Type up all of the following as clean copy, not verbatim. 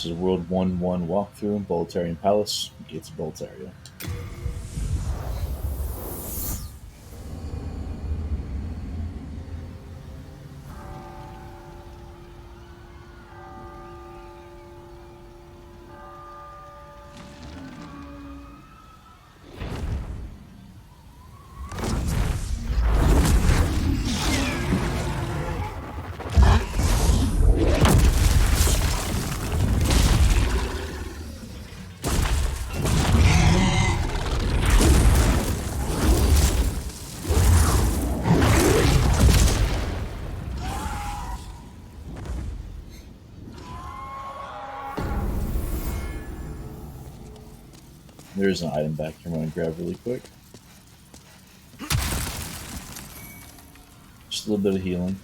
This is World 1-1 walkthrough in Boltarian Palace, Gates of Boltaria. There's an item back here I'm going to grab really quick. Just a little bit of healing.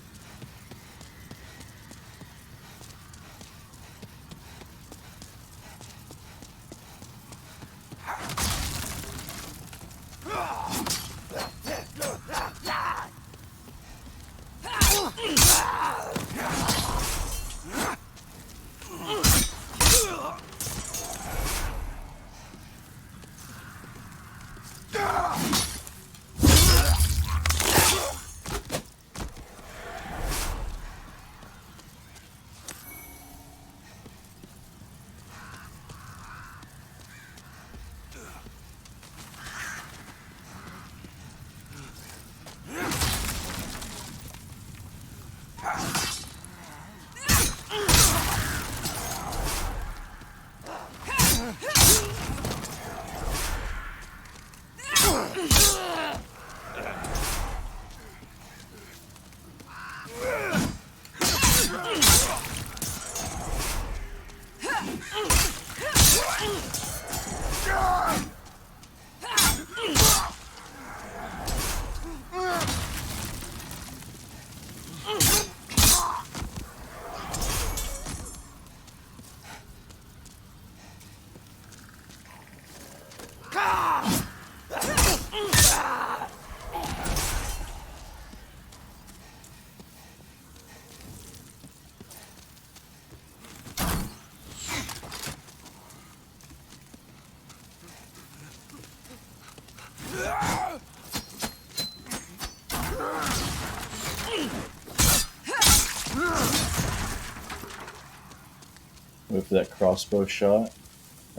Wait for that crossbow shot.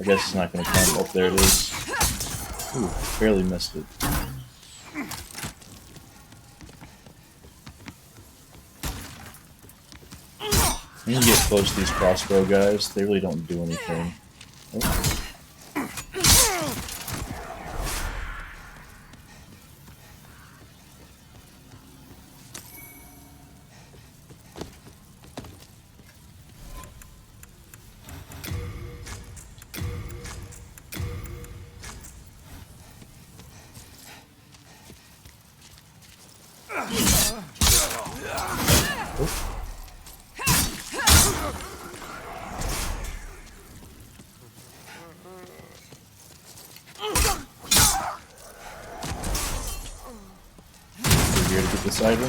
I guess it's not going to come. Oh, there it is. Ooh, barely missed it. When you get close to these crossbow guys, they really don't do anything. Oh. Here to get this item.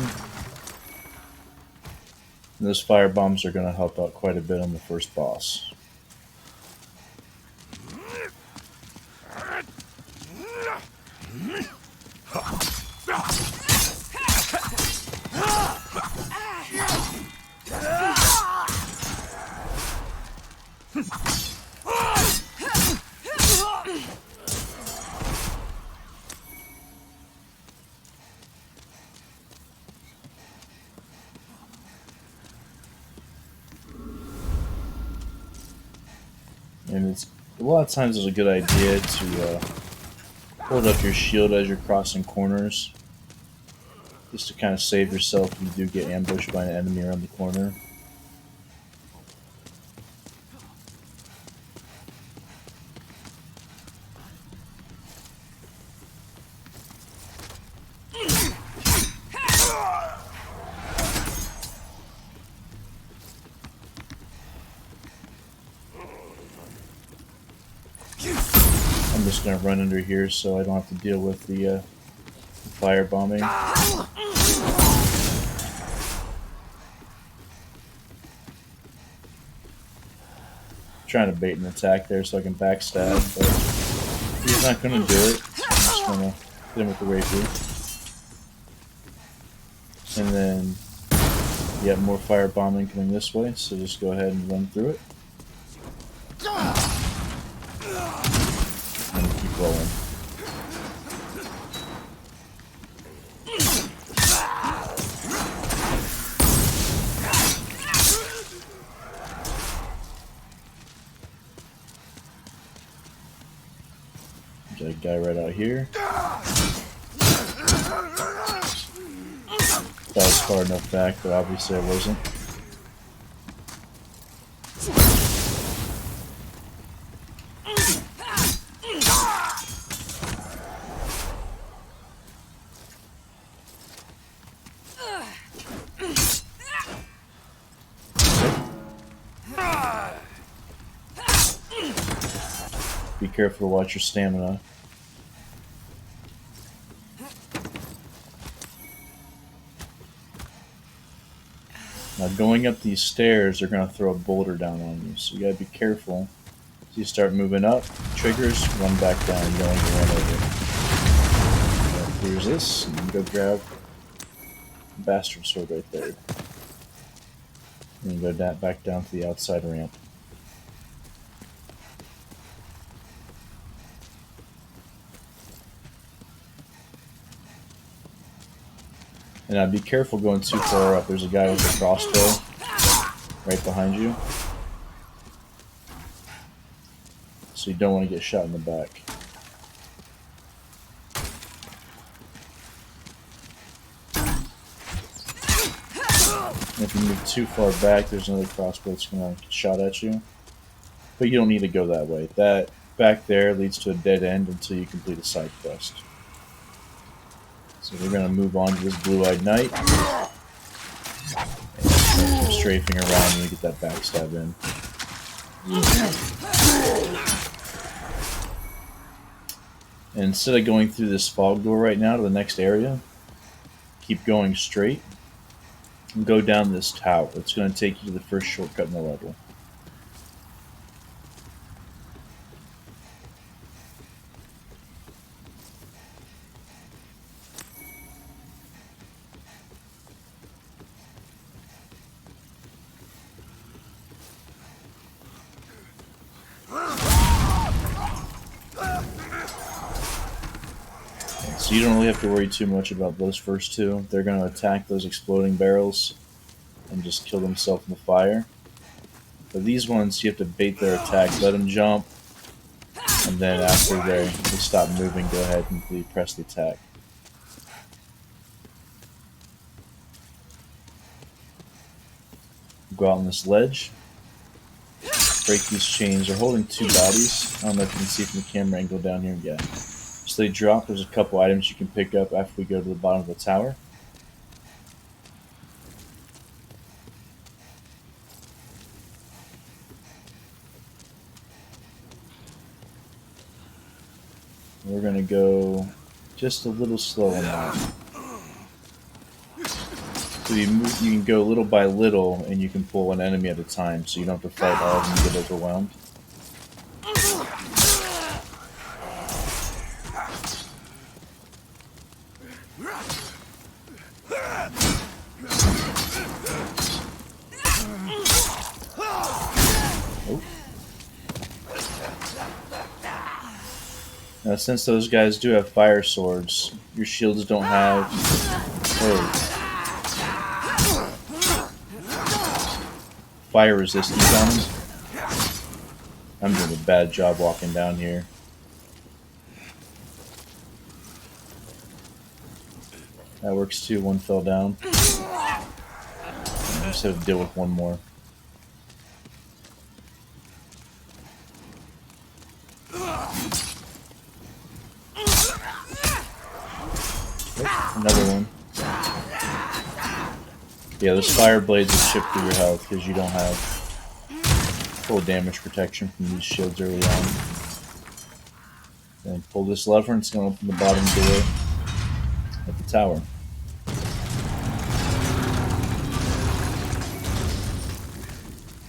And those fire bombs are going to help out quite a bit on the first boss. And it's a lot of times it's a good idea to hold up your shield as you're crossing corners, just to kind of save yourself if you do get ambushed by an enemy around the corner. I'm just going to run under here so I don't have to deal with the fire bombing. trying to bait an attack there so I can backstab, but he's not going to do it. So I'm just going to hit him with the rapier. And then, yeah, more firebombing coming this way, so just go ahead and run through it. And keep rolling. There's a guy right out here. That was far enough back, but obviously I wasn't. Be careful to watch your stamina. Now going up these stairs, they're going to throw a boulder down on you, so you got to be careful. So you start moving up, triggers, run back down, you don't want to run over. Here's this, and you go grab the bastard sword right there. And you go back down to the outside ramp. And now be careful going too far up. There's a guy with a crossbow right behind you. So you don't want to get shot in the back. And if you move too far back, there's another crossbow that's going to shot at you. But you don't need to go that way. That back there leads to a dead end until you complete a side quest. So we're going to move on to this Blue-Eyed Knight. And keep strafing around and get that backstab in. And instead of going through this fog door right now to the next area, keep going straight and go down this tower. It's going to take you to the first shortcut in the level. So you don't really have to worry too much about those first two. They're going to attack those exploding barrels and just kill themselves in the fire. But these ones, you have to bait their attack, let them jump, and then after they stop moving, go ahead and press the attack. Go out on this ledge, break these chains. They're holding two bodies. I don't know if you can see from the camera angle down here. Yeah. So they drop. There's a couple items you can pick up after we go to the bottom of the tower. We're going to go just a little slow on that. So you can go little by little, and you can pull an enemy at a time, so you don't have to fight all of them and get overwhelmed. Now, since those guys do have fire swords, your shields don't have fire resistance on them. I'm doing a bad job walking down here. That works too. One fell down. I just have to deal with one more. Another one. Yeah, those fire blades will chip through your health because you don't have full damage protection from these shields early on. Then pull this lever and it's going to open the bottom door at the tower.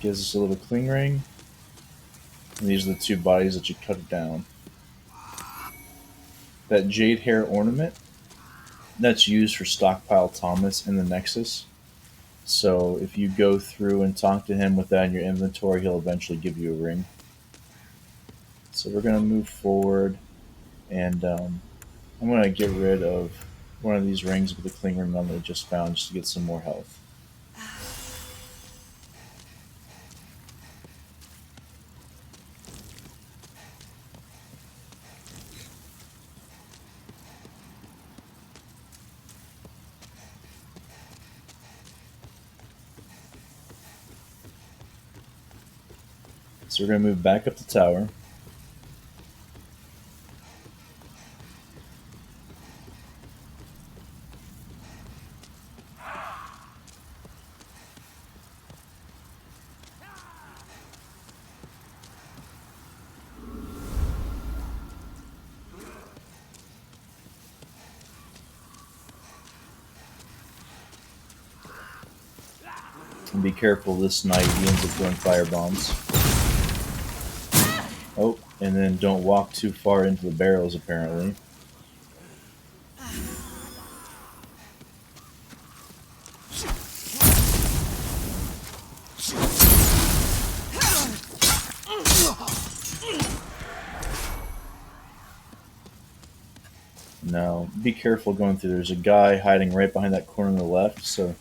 Gives us a little cling ring. And these are the two bodies that you cut down. That jade hair ornament, that's used for Stockpile Thomas in the Nexus. So if you go through and talk to him with that in your inventory, he'll eventually give you a ring. So we're going to move forward, and I'm going to get rid of one of these rings with the cling ring on that I just found just to get some more health. So we're going to move back up the tower. And be careful this knight, he ends up throwing fire bombs. Oh, and then don't walk too far into the barrels, apparently. Now, be careful going through. There's a guy hiding right behind that corner on the left, so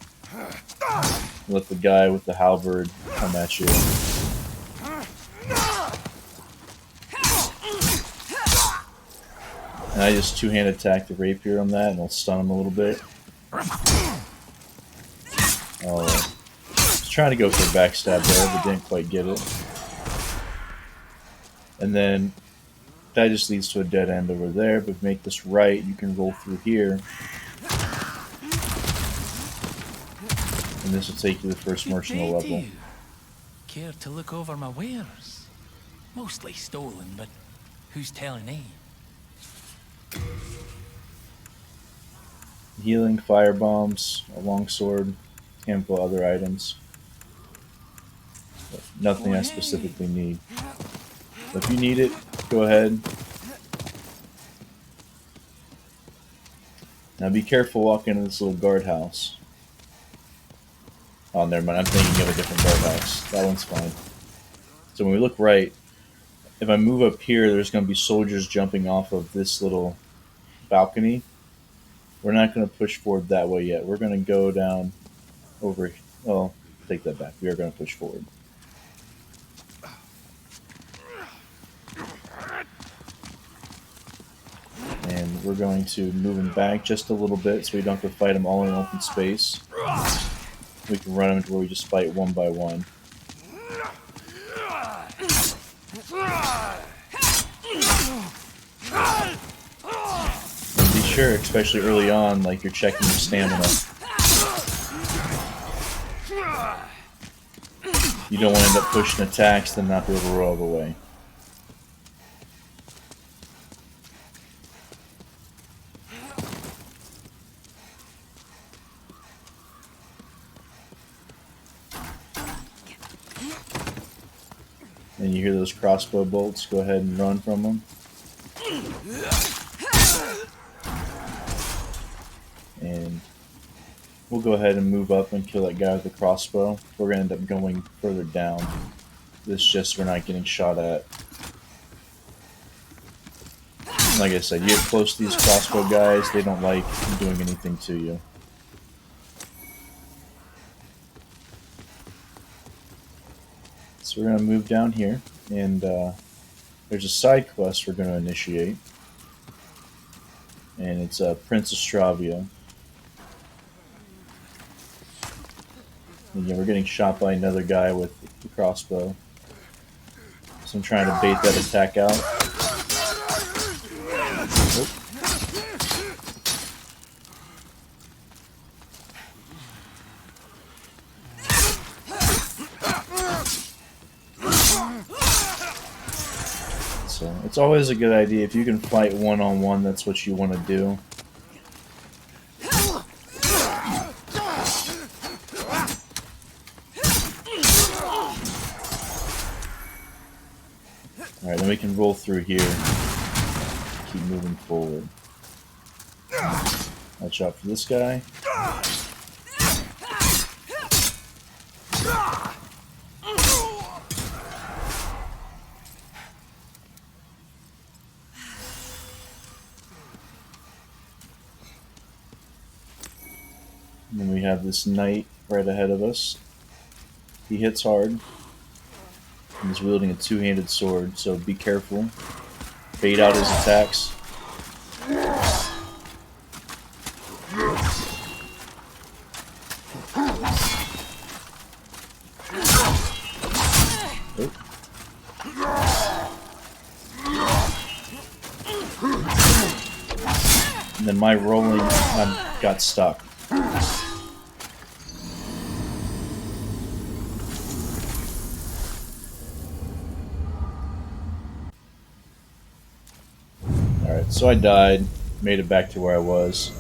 let the guy with the halberd come at you. And I just two-hand attack the rapier on that, and it'll stun him a little bit. Oh, I was trying to go for a backstab there, but didn't quite get it. And then that just leads to a dead end over there, but if you make this right, you can roll through here. And this will take you to the first mercenary level. Care to look over my wares? Mostly stolen, but who's telling eh? Healing, fire bombs, a longsword, handful of other items. But nothing I specifically need. So if you need it, go ahead. Now be careful walking into this little guardhouse. Oh, never mind. I'm thinking of a different guardhouse. That one's fine. So when we look right, if I move up here, there's going to be soldiers jumping off of this little balcony. We're not going to push forward that way yet. We're going to go down over... Oh, take that back. We are going to push forward. And we're going to move him back just a little bit so we don't have to fight him all in open space. We can run him to where we just fight one by one. And be sure, especially early on, like you're checking your stamina. You don't want to end up pushing attacks and not be able to roll the way. And you hear those crossbow bolts, go ahead and run from them. And we'll go ahead and move up and kill that guy with the crossbow. We're going to end up going further down. This just we're not getting shot at. Like I said, you get close to these crossbow guys, they don't like doing anything to you. So we're going to move down here, and there's a side quest we're going to initiate. And it's Prince Astravia. And yeah, we're getting shot by another guy with the crossbow. So I'm trying to bait that attack out. Oop. So it's always a good idea if you can fight one-on-one, that's what you want to do. Alright, then we can roll through here. Keep moving forward. Watch out for this guy. And then we have this knight right ahead of us. He hits hard. And he's wielding a two-handed sword, so be careful. Bait out his attacks. And then my rolling got stuck. Alright, so I died, made it back to where I was.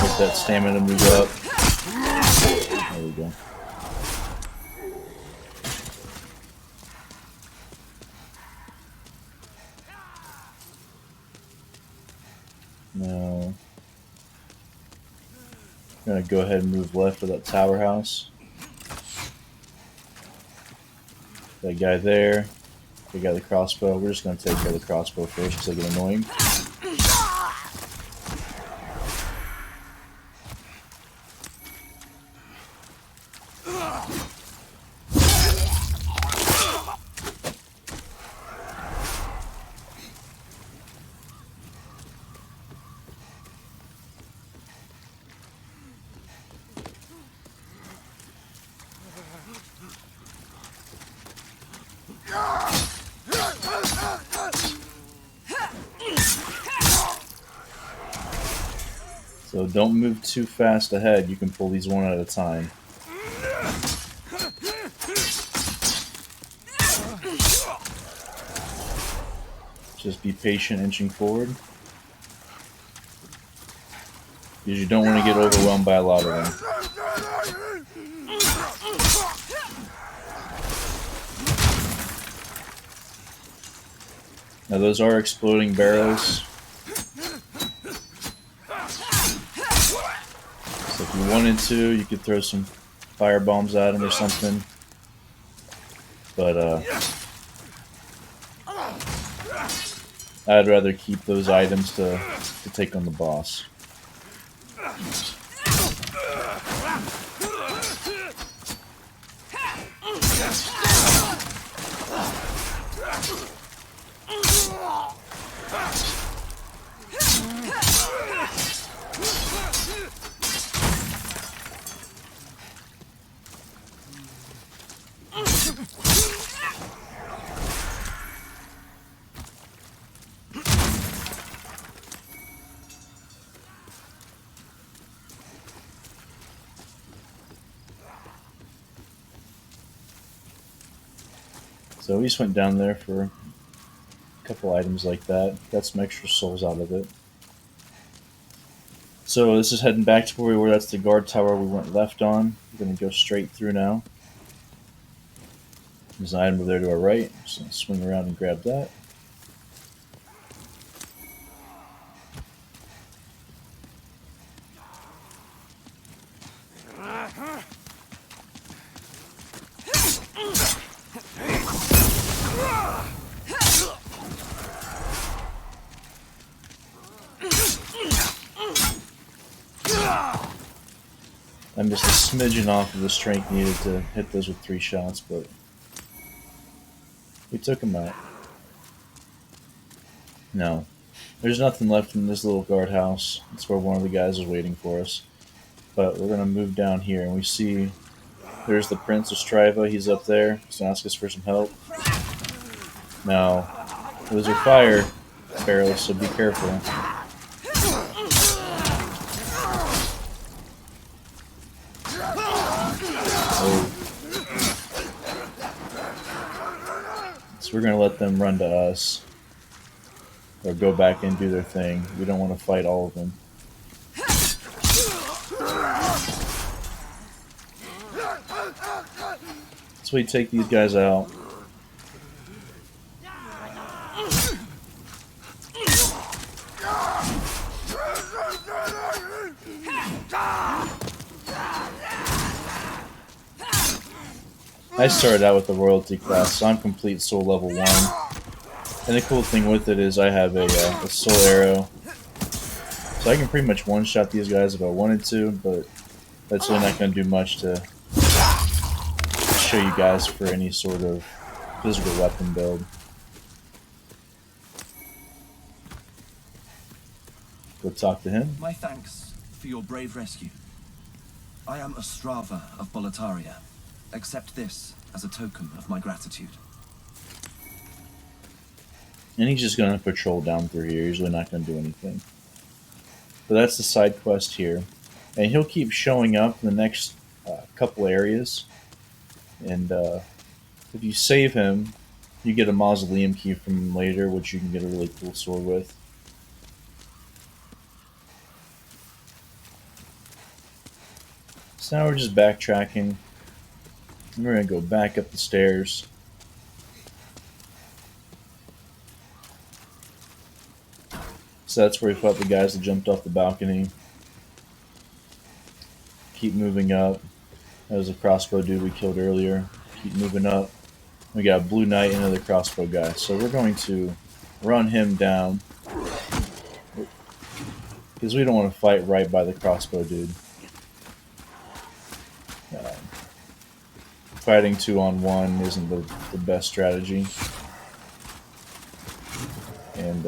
Get that stamina move up. There we go. Now, I'm gonna go ahead and move left of that tower house. That guy there. We got the crossbow. We're just gonna take care of the crossbow first because they get annoying. So don't move too fast ahead. You can pull these one at a time. Just be patient inching forward. Because you don't want to get overwhelmed by a lot of them. Now those are exploding barrels. So if you wanted to, you could throw some fire bombs at them or something. But I'd rather keep those items to take on the boss. So we just went down there for a couple items like that. Got some extra souls out of it. So this is heading back to where we were. That's the guard tower we went left on. We're going to go straight through now. There's an item over there to our right. Just going to swing around and grab that. I missed a smidgen off of the strength needed to hit those with 3 shots, but we took them out. No. There's nothing left in this little guardhouse. That's where one of the guys is waiting for us. But we're going to move down here, and we see there's the Prince of Striva. He's up there. He's going to ask us for some help. Now, those are fire barrels, so be careful. Oh. So we're gonna let them run to us or go back and do their thing. We don't want to fight all of them. So we take these guys out. I started out with the royalty class, so I'm complete soul level 1. And the cool thing with it is I have a soul arrow. So I can pretty much one-shot these guys if I wanted to, but that's really not going to do much to show you guys for any sort of physical weapon build. Go talk to him. My thanks for your brave rescue. I am Ostrava of Boletaria. Accept this as a token of my gratitude. And he's just going to patrol down through here. He's really not going to do anything. But that's the side quest here. And he'll keep showing up in the next couple areas. And if you save him, you get a mausoleum key from him later, which you can get a really cool sword with. So now we're just backtracking. We're going to go back up the stairs. So that's where we fought the guys that jumped off the balcony. Keep moving up. That was a crossbow dude we killed earlier. Keep moving up. We got a blue knight and another crossbow guy. So we're going to run him down. Because we don't want to fight right by the crossbow dude. Fighting 2-on-1 isn't the best strategy. And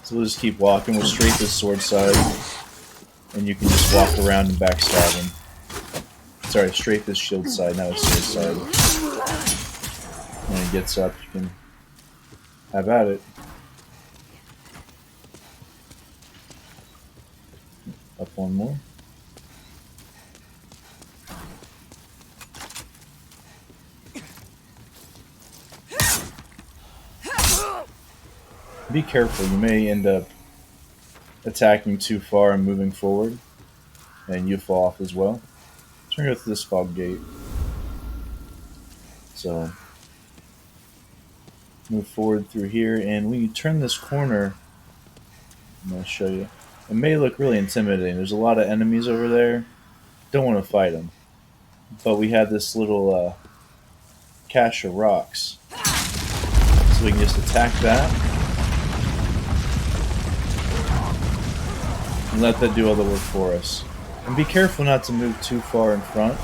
so we'll just keep walking. We'll strafe this sword side. And you can just walk around and backstab him. Sorry, strafe this shield side, not his sword side. When he gets up, you can have at it. Up one more. Be careful, you may end up attacking too far and moving forward, and you fall off as well. So we're going to go through this fog gate. So, move forward through here, and when you turn this corner, I'm going to show you. It may look really intimidating. There's a lot of enemies over there. Don't want to fight them. But we have this little cache of rocks. So we can just attack that. And let that do all the work for us. And be careful not to move too far in front.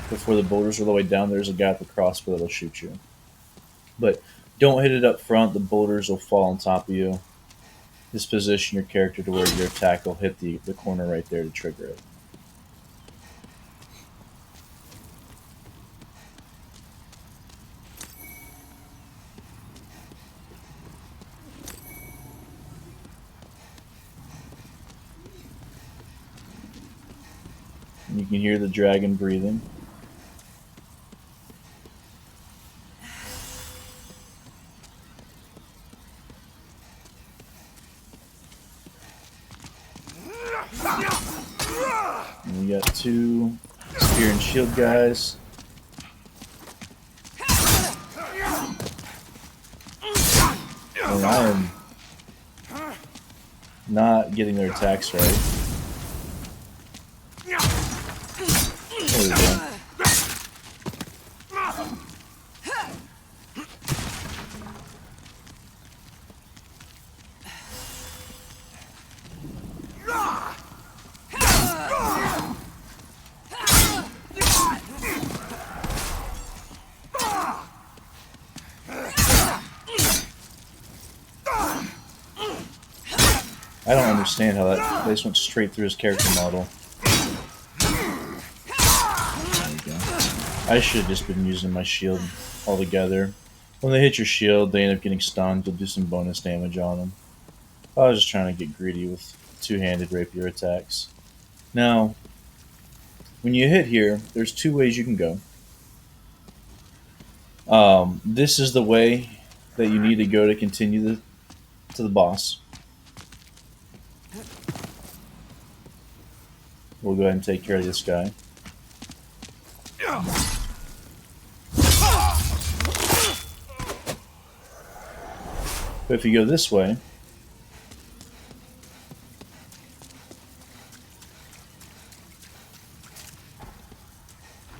Before the boulders are all the way down, there's a guy with a crossbow that'll shoot you. But don't hit it up front, the boulders will fall on top of you. Just position your character to where your attack will hit the corner right there to trigger it. And you can hear the dragon breathing. And we got 2 spear and shield guys. And I am not getting their attacks right. There we go. I don't understand how that they just went straight through his character model. There we go. I should have just been using my shield altogether. When they hit your shield, they end up getting stunned. You'll do some bonus damage on them. I was just trying to get greedy with two-handed rapier attacks. Now, when you hit here, there's 2 ways you can go. This is the way that you need to go to continue to the boss. We'll go ahead and take care of this guy. But if you go this way,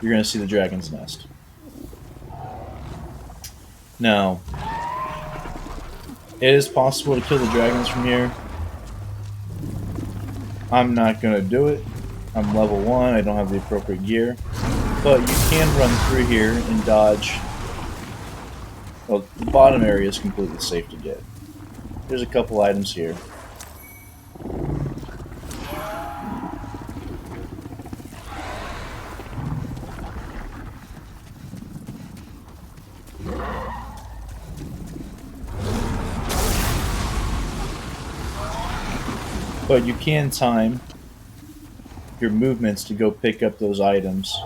you're going to see the dragon's nest. Now, it is possible to kill the dragons from here. I'm not going to do it. I'm level 1, I don't have the appropriate gear. But you can run through here and dodge. Well, the bottom area is completely safe to get. There's a couple items here. But you can time your movements to go pick up those items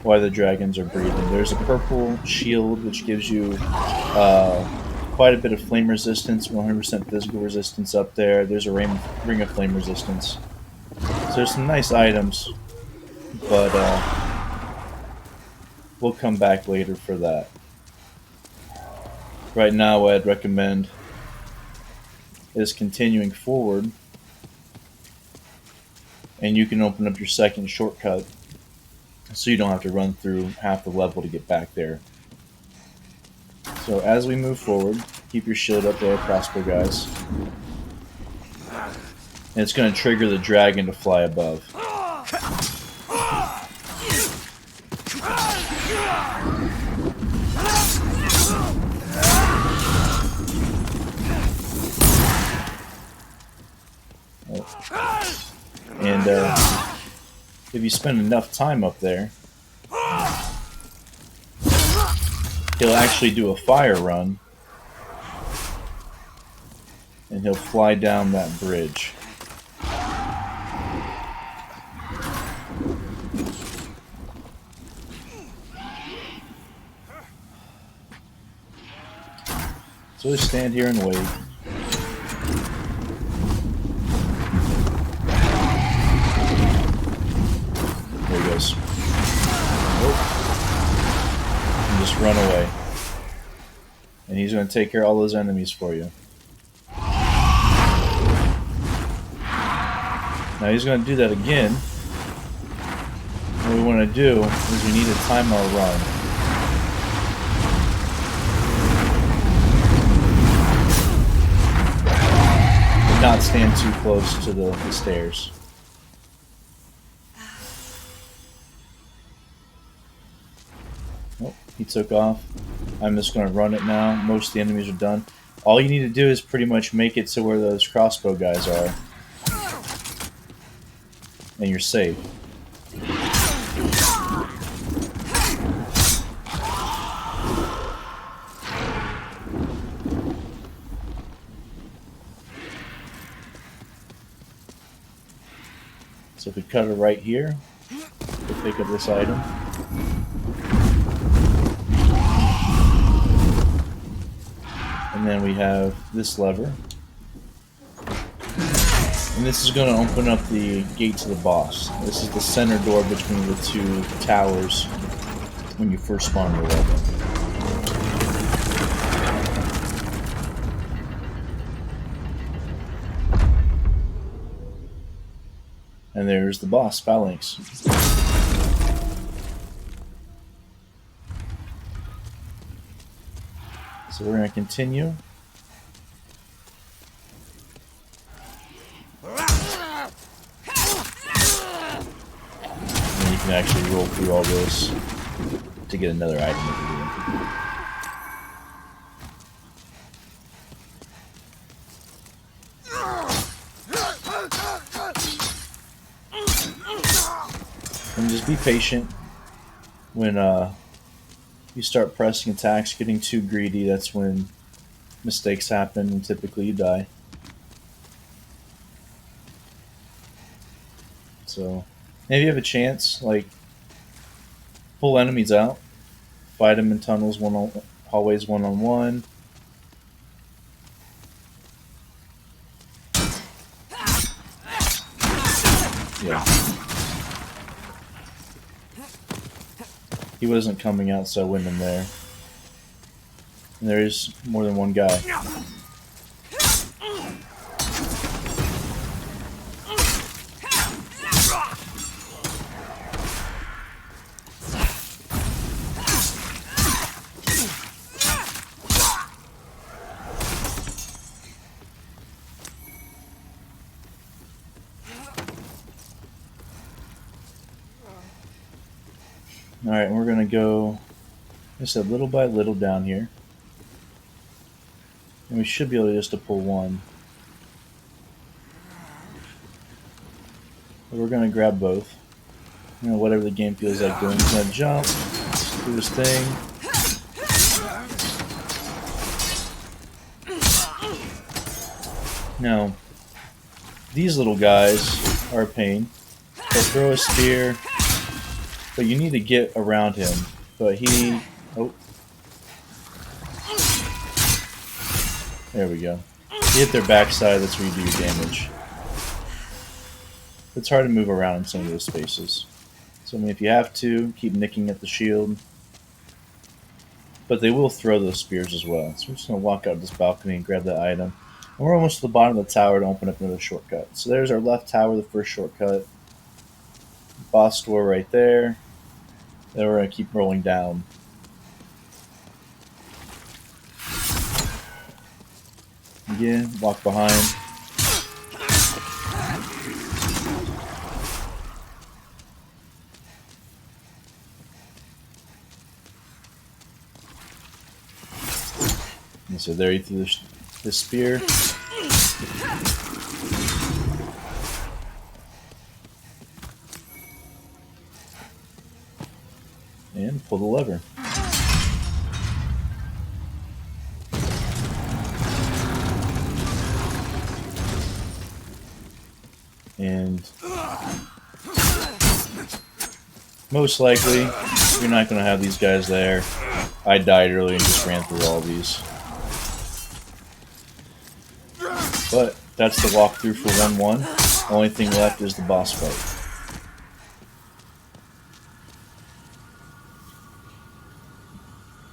while the dragons are breathing. There's a purple shield which gives you quite a bit of flame resistance, 100% physical resistance up there. There's a ring of flame resistance. So there's some nice items, but we'll come back later for that. Right now what I'd recommend is continuing forward, and you can open up your second shortcut so you don't have to run through half the level to get back there. So as we move forward, keep your shield up there, crossbow guys. And it's going to trigger the dragon to fly above. And if you spend enough time up there, he'll actually do a fire run, and he'll fly down that bridge. So just stand here and wait. There he goes. Oh. And just run away. And he's going to take care of all those enemies for you. Now he's going to do that again. What we want to do is we need to time our run. But not stand too close to the stairs. Oh, he took off. I'm just going to run it now. Most of the enemies are done. All you need to do is pretty much make it to where those crossbow guys are. And you're safe. So if we cut it right here, we'll pick up this item. And then we have this lever. And this is going to open up the gate to the boss. This is the center door between the two towers when you first spawn your level. And there's the boss, Phalanx. So we're going to continue. And you can actually roll through all this to get another item if you're doing. And just be patient. When you start pressing attacks, getting too greedy, that's when mistakes happen and typically you die. So, if you have a chance, like, pull enemies out, fight him in tunnels, hallways one-on-one. Yeah. He wasn't coming out, so I went in there. And there is more than one guy. Alright, we're gonna go, like I said, little by little down here. And we should be able to just to pull one. But we're gonna grab both. You know, whatever the game feels like doing. He's gonna jump, do his thing. Now, these little guys are a pain. They'll throw a spear, but you need to get around him. But he... Oh. There we go. You hit their backside, that's where you do your damage. It's hard to move around in some of those spaces. So, I mean, if you have to, keep nicking at the shield. But they will throw those spears as well. So we're just going to walk out this balcony and grab that item. And we're almost to the bottom of the tower to open up another shortcut. So there's our left tower, the first shortcut. Boss door right there. Then we're going to keep rolling down. Again, walk behind. And so there you threw the spear. And pull the lever. And most likely, you're not going to have these guys there. I died early and just ran through all these. But that's the walkthrough for 1-1. Only thing left is the boss fight.